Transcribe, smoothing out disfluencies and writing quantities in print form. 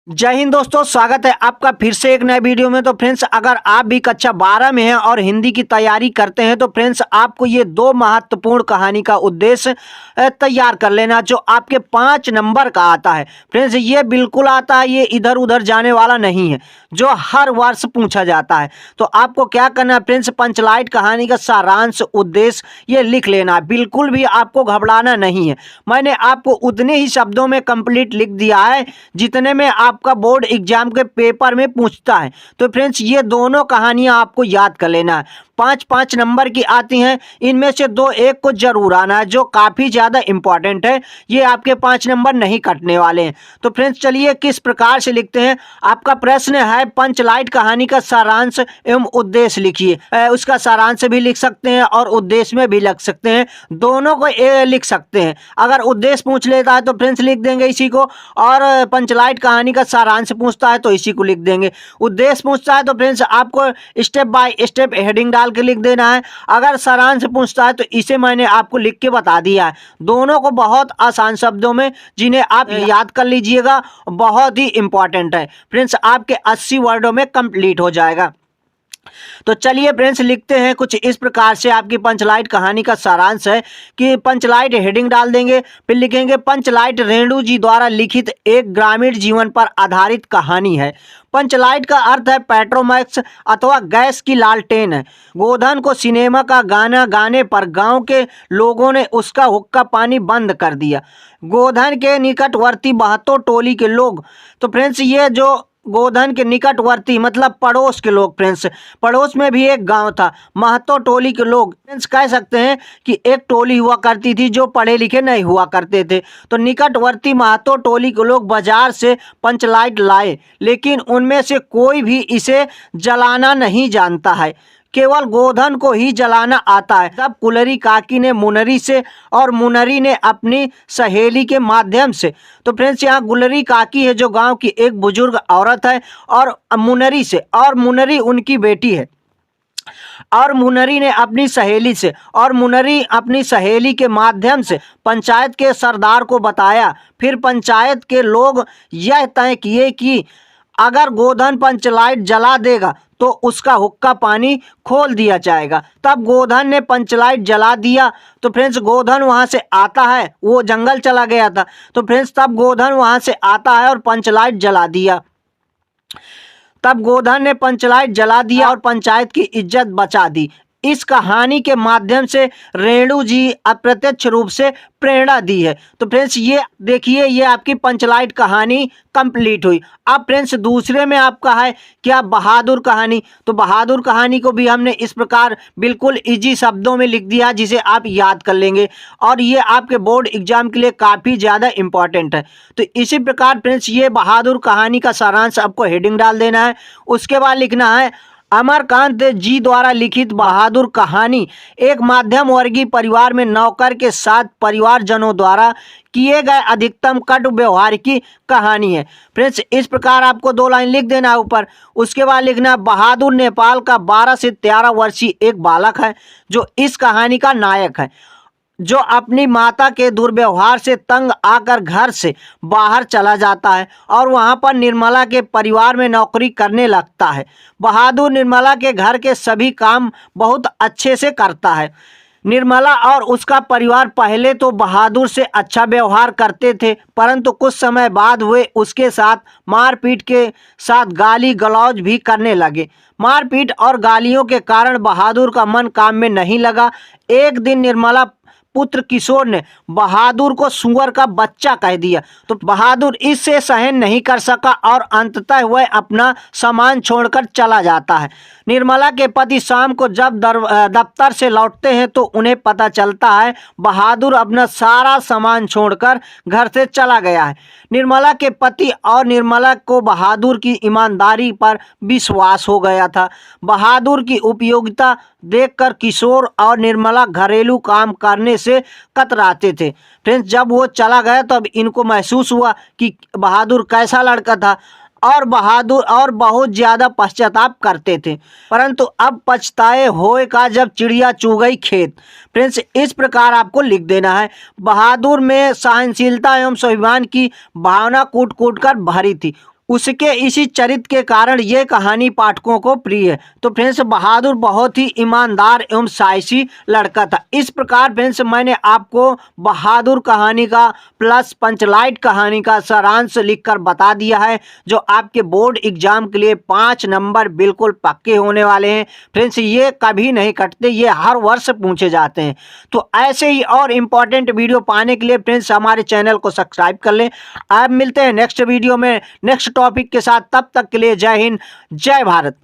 जय हिंद दोस्तों, स्वागत है आपका फिर से एक नए वीडियो में। तो फ्रेंड्स, अगर आप भी कक्षा 12 में हैं और हिंदी की तैयारी करते हैं तो फ्रेंड्स आपको ये दो महत्वपूर्ण कहानी का उद्देश्य तैयार कर लेना, जो आपके 5 नंबर का आता है। फ्रेंड्स, ये बिल्कुल आता है, ये इधर उधर जाने वाला नहीं है, जो हर वर्ष पूछा जाता है। तो आपको क्या करना है फ्रेंड्स, पंचलाइट कहानी का सारांश उद्देश्य ये लिख लेना है। बिल्कुल भी आपको घबराना नहीं है। मैंने आपको उतने ही शब्दों में कंप्लीट लिख दिया है जितने में आपका बोर्ड एग्जाम के पेपर में पूछता है। तो फ्रेंड्स, ये दोनों कहानियां आपको याद कर लेना है। 5-5 नंबर की आती हैं, इनमें से दो एक को जरूर आना है, जो काफ़ी ज़्यादा इंपॉर्टेंट है। ये आपके 5 नंबर नहीं कटने वाले हैं। तो फ्रेंड्स, चलिए किस प्रकार से लिखते हैं। आपका प्रश्न है, पंचलाइट कहानी का सारांश एवं उद्देश्य लिखिए। उसका सारांश भी लिख सकते हैं और उद्देश्य में भी लिख सकते हैं, दोनों को लिख सकते हैं। अगर उद्देश्य पूछ लेता है तो फ्रेंड्स लिख देंगे इसी को, और पंचलाइट कहानी का सारांश पूछता है तो इसी को लिख देंगे। उद्देश्य पूछता है तो फ्रेंड्स आपको स्टेप बाय स्टेप हेडिंग डाल के लिख देना है। अगर सारांश पूछता है तो इसे मैंने आपको लिख के बता दिया है। दोनों को बहुत आसान शब्दों में, जिन्हें आप याद कर लीजिएगा, बहुत ही इंपॉर्टेंट है। फ्रेंड्स, आपके 80 वर्डों में कंप्लीट हो जाएगा। तो चलिए फ्रेंड्स, लिखते हैं कुछ इस प्रकार से। आपकी पंचलाइट कहानी का सारांश है कि पंचलाइट हेडिंग डाल देंगे, फिर लिखेंगे पंचलाइट रेणु जी द्वारा लिखित एक ग्रामीण जीवन पर आधारित कहानी है। पंचलाइट का अर्थ है पेट्रोमैक्स अथवा गैस की लालटेन है। गोधन को सिनेमा का गाना गाने पर गांव के लोगों ने उसका हुक्का पानी बंद कर दिया। गोधन के निकटवर्ती बहत्तर टोली के लोग, तो फ्रेंड्स ये जो गोधन के निकटवर्ती मतलब पड़ोस के लोग, फ्रेंड्स पड़ोस में भी एक गांव था, महतो टोली के लोग। फ्रेंड्स कह सकते हैं कि एक टोली हुआ करती थी जो पढ़े लिखे नहीं हुआ करते थे। तो निकटवर्ती महतो टोली के लोग बाजार से पंचलाइट लाए, लेकिन उनमें से कोई भी इसे जलाना नहीं जानता है, केवल गोधन को ही जलाना आता है। तब कुलरी काकी ने मुनरी से और मुनरी ने अपनी सहेली के माध्यम से, तो फ्रेंड्स यहाँ गुलरी काकी है जो गांव की एक बुजुर्ग औरत है, और मुनरी से, और मुनरी उनकी बेटी है, और मुनरी ने अपनी सहेली से, और मुनरी अपनी सहेली के माध्यम से पंचायत के सरदार को बताया। फिर पंचायत के लोग यह तय किए कि अगर गोधन पंचलाइट जला देगा तो उसका हुक्का पानी खोल दिया जाएगा। तब गोधन ने पंचलाइट जला दिया। तो फ्रेंड्स गोधन वहां से आता है, वो जंगल चला गया था। तो फ्रेंड्स तब गोधन वहां से आता है और पंचलाइट जला दिया। तब गोधन ने पंचलाइट जला दिया और पंचायत की इज्जत बचा दी। इस कहानी के माध्यम से रेणु जी अप्रत्यक्ष रूप से प्रेरणा दी है। तो फ्रेंड्स ये देखिए, ये आपकी पंचलाइट कहानी कंप्लीट हुई। अब फ्रेंड्स दूसरे में आपका है क्या, बहादुर कहानी। तो बहादुर कहानी को भी हमने इस प्रकार बिल्कुल इजी शब्दों में लिख दिया, जिसे आप याद कर लेंगे, और ये आपके बोर्ड एग्जाम के लिए काफ़ी ज़्यादा इंपॉर्टेंट है। तो इसी प्रकार फ्रेंड्स ये बहादुर कहानी का सारांश आपको हेडिंग डाल देना है। उसके बाद लिखना है अमरकांत जी द्वारा लिखित बहादुर कहानी एक मध्यम वर्गीय परिवार में नौकर के साथ परिवारजनों द्वारा किए गए अधिकतम कटु व्यवहार की कहानी है। फ्रेंड्स इस प्रकार आपको 2 लाइन लिख देना है ऊपर। उसके बाद लिखना बहादुर नेपाल का 12 से 13 वर्षीय एक बालक है, जो इस कहानी का नायक है, जो अपनी माता के दुर्व्यवहार से तंग आकर घर से बाहर चला जाता है और वहां पर निर्मला के परिवार में नौकरी करने लगता है। बहादुर निर्मला के घर के सभी काम बहुत अच्छे से करता है। निर्मला और उसका परिवार पहले तो बहादुर से अच्छा व्यवहार करते थे, परंतु कुछ समय बाद वे उसके साथ मारपीट के साथ गाली गलौज भी करने लगे। मारपीट और गालियों के कारण बहादुर का मन काम में नहीं लगा। एक दिन निर्मला पुत्र किशोर ने बहादुर को सुअर का बच्चा कह दिया। तो बहादुर इससे सहन नहीं कर सका और अंततः वह अपना सामान छोड़कर चला जाता है। निर्मला के पति शाम को जब दफ्तर से लौटते हैं तो उन्हें पता चलता है बहादुर अपना सारा सामान छोड़कर घर से चला गया है। निर्मला के पति और निर्मला को बहादुर की ईमानदारी पर विश्वास हो गया था। बहादुर की उपयोगिता देखकर किशोर और निर्मला घरेलू काम करने से कतराते थे। फ्रेंड्स जब वो चला गया तो अब इनको महसूस हुआ कि बहादुर कैसा लड़का था, और बहादुर और बहुत ज़्यादा पश्चाताप करते थे, परंतु अब पछताए होए का जब चिड़िया चू गई खेत। फ्रेंड्स इस प्रकार आपको लिख देना है। बहादुर में सहनशीलता एवं स्वाभिमान की भावना कूट कूट कर भरी थी। उसके इसी चरित्र के कारण ये कहानी पाठकों को प्रिय है। तो फ्रेंड्स बहादुर बहुत ही ईमानदार एवं साहसी लड़का था। इस प्रकार फ्रेंड्स मैंने आपको बहादुर कहानी का प्लस पंचलाइट कहानी का सारांश लिखकर बता दिया है, जो आपके बोर्ड एग्जाम के लिए 5 नंबर बिल्कुल पक्के होने वाले हैं। फ्रेंड्स ये कभी नहीं कटते, ये हर वर्ष पूछे जाते हैं। तो ऐसे ही और इम्पोर्टेंट वीडियो पाने के लिए फ्रेंड्स हमारे चैनल को सब्सक्राइब कर लें। अब मिलते हैं नेक्स्ट वीडियो में नेक्स्ट टॉपिक के साथ, तब तक के लिए जय हिंद जय भारत।